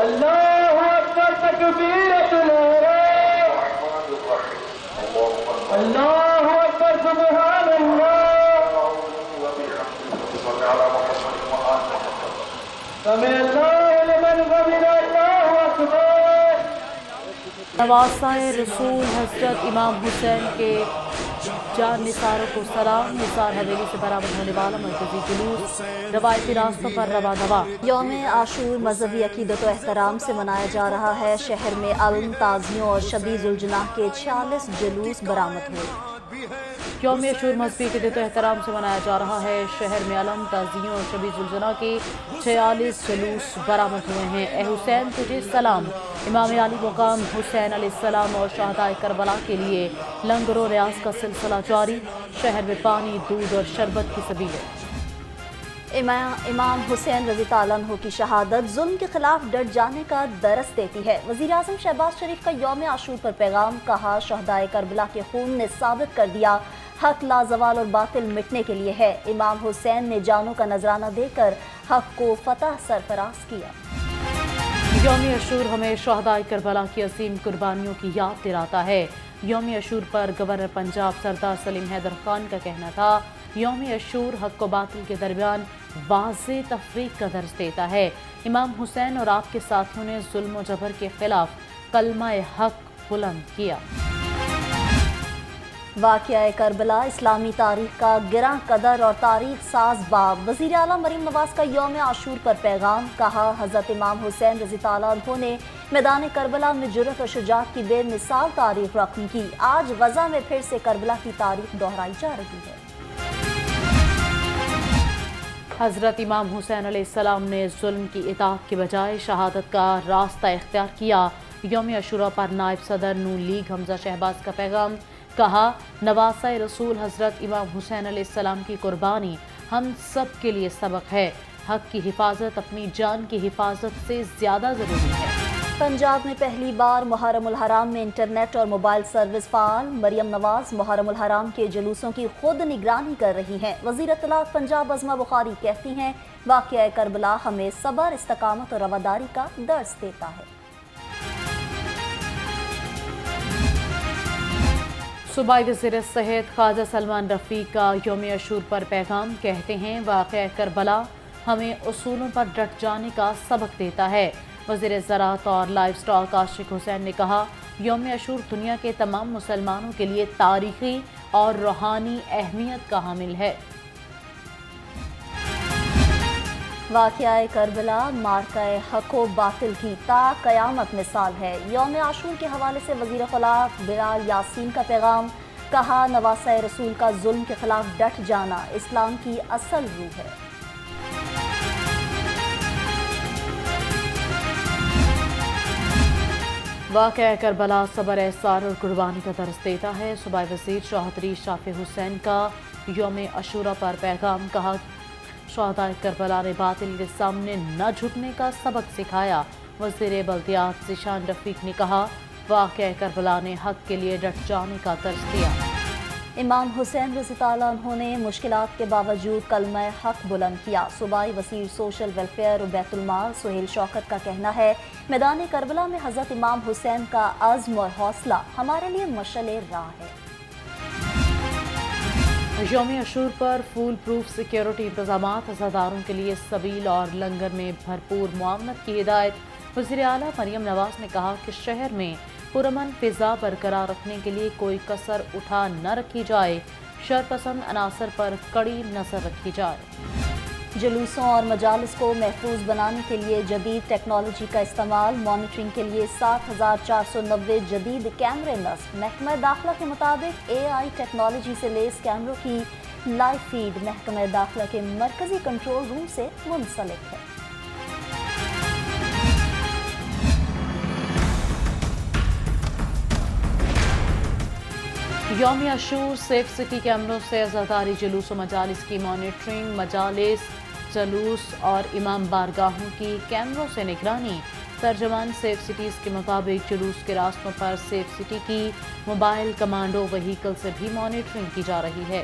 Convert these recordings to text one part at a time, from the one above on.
اللہ اکبر تکبیرۃ الحرام اللہ اکبر سبحان اللہ سمع اللہ لمن حمدہ اللہ اکبر۔ نواسۂ رسول حضرت امام حسین کے جان نثاروں کو سلام۔ نثار حویلی سے برآمد ہونے والا مرکزی جلوس روایتی راستوں پر رواں۔ یوم عاشور مذہبی عقیدت و احترام سے منایا جا رہا ہے۔ شہر میں علم، تعزیوں اور شبی ذوالجناح کے 46 جلوس برآمد ہوئے۔ یوم عاشور مذہبی عقیدت و احترام سے منایا جا رہا ہے۔ شہر میں علم، تعزیوں اور شبی ذوالجناح کے 46 جلوس برآمد ہوئے ہیں۔ اے حسین تجھے سلام۔ امام علی مقام حسین علیہ السلام اور شہدائے کربلا کے لیے لنگر و ریاض کا سلسلہ جاری۔ شہر میں پانی، دودھ اور شربت کی سبیلیں۔ امام حسین رضی اللہ عنہ کی شہادت ظلم کے خلاف ڈٹ جانے کا درس دیتی ہے۔ وزیراعظم شہباز شریف کا یوم عاشور پر پیغام، کہا شہدائے کربلا کے خون نے ثابت کر دیا حق لازوال اور باطل مٹنے کے لیے ہے۔ امام حسین نے جانوں کا نذرانہ دے کر حق کو فتح سرفراز کیا۔ یوم عاشور ہمیں شہدائے کربلا کی عظیم قربانیوں کی یاد دلاتا ہے۔ یوم عاشور پر گورنر پنجاب سردار سلیم حیدر خان کا کہنا تھا، یوم عاشور حق و باطل کے درمیان واضح تفریق کا درس دیتا ہے۔ امام حسین اور آپ کے ساتھیوں نے ظلم و جبر کے خلاف کلمہ حق بلند کیا۔ واقعہ کربلا اسلامی تاریخ کا گراں قدر اور تاریخ ساز باب۔ وزیر اعلیٰ مریم نواز کا یوم عاشور پر پیغام، کہا حضرت امام حسین رضی اللہ عنہ نے میدان کربلا میں جرأت و شجاعت کی بے مثال تاریخ رقم کی۔ آج غزہ میں پھر سے کربلا کی تاریخ دہرائی جا رہی ہے۔ حضرت امام حسین علیہ السلام نے ظلم کی اطاعت کے بجائے شہادت کا راستہ اختیار کیا۔ یوم عاشور پر نائب صدر نون لیگ حمزہ شہباز کا پیغام، کہا نواسۂ رسول حضرت امام حسین علیہ السلام کی قربانی ہم سب کے لیے سبق ہے۔ حق کی حفاظت اپنی جان کی حفاظت سے زیادہ ضروری ہے۔ پنجاب میں پہلی بار محرم الحرام میں انٹرنیٹ اور موبائل سروس فعال۔ مریم نواز محرم الحرام کے جلوسوں کی خود نگرانی کر رہی ہیں۔ وزیر اطلاعات پنجاب عظمیٰ بخاری کہتی ہیں، واقعہ کربلا ہمیں صبر، استقامت اور رواداری کا درس دیتا ہے۔ صوبائی وزیر صحت خواجہ سلمان رفیق کا یوم عاشور پر پیغام، کہتے ہیں واقعہ کربلا ہمیں اصولوں پر ڈٹ جانے کا سبق دیتا ہے۔ وزیر زراعت اور لائف سٹاک عاشق حسین نے کہا، یوم عاشور دنیا کے تمام مسلمانوں کے لیے تاریخی اور روحانی اہمیت کا حامل ہے۔ واقعہ کربلا مارکہ حق و باطل کی تا قیامت مثال ہے۔ یوم عاشور کے حوالے سے وزیر خلا بلال یاسین کا پیغام، کہا نواسۂ رسول کا ظلم کے خلاف ڈٹ جانا اسلام کی اصل روح ہے۔ واقعہ کربلا صبر، احسار اور قربانی کا درس دیتا ہے۔ صوبائی وزیر چوہدری شافع حسین کا یوم عاشور پر پیغام، کہا شہدائے کربلا نے باطل کے سامنے نہ جھکنے کا سبق سکھایا۔ وزیر بلدیات ذیشان رفیق نے کہا، واقعہ کربلا نے حق کے لیے ڈٹ جانے کا درس دیا۔ امام حسین رضی اللہ عنہ نے مشکلات کے باوجود کلمہ حق بلند کیا۔ صوبائی وزیر سوشل ویلفیئر اور بیت المال سہیل شوکت کا کہنا ہے، میدان کربلا میں حضرت امام حسین کا عزم اور حوصلہ ہمارے لیے مشعل راہ ہے۔ یوم عاشور پر فول پروف سیکیورٹی انتظامات، عزاداروں کے لیے سبیل اور لنگر میں بھرپور معاونت کی ہدایت۔ وزیر اعلیٰ مریم نواز نے کہا کہ شہر میں پرامن فضا برقرار رکھنے کے لیے کوئی کسر اٹھا نہ رکھی جائے، شرپسند عناصر پر کڑی نظر رکھی جائے۔ جلوسوں اور مجالس کو محفوظ بنانے کے لیے جدید ٹیکنالوجی کا استعمال، مانیٹرنگ کے لیے 7490 جدید کیمرے نصب۔ محکمہ داخلہ کے مطابق اے آئی ٹیکنالوجی سے لیس کیمروں کی لائیو فیڈ محکمہ داخلہ کے مرکزی کنٹرول روم سے منسلک ہے۔ یوم عاشور سیف سٹی کیمروں سے عزاداری جلوس و مجالس کی مانیٹرنگ، مجالس، جلوس اور امام بارگاہوں کی کیمروں سے نگرانی۔ ترجمان سیف سٹیز کے مطابق جلوس کے راستوں پر سیف سٹی کی موبائل کمانڈو وہیکل سے بھی مانیٹرنگ کی جا رہی ہے۔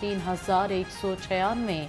3,196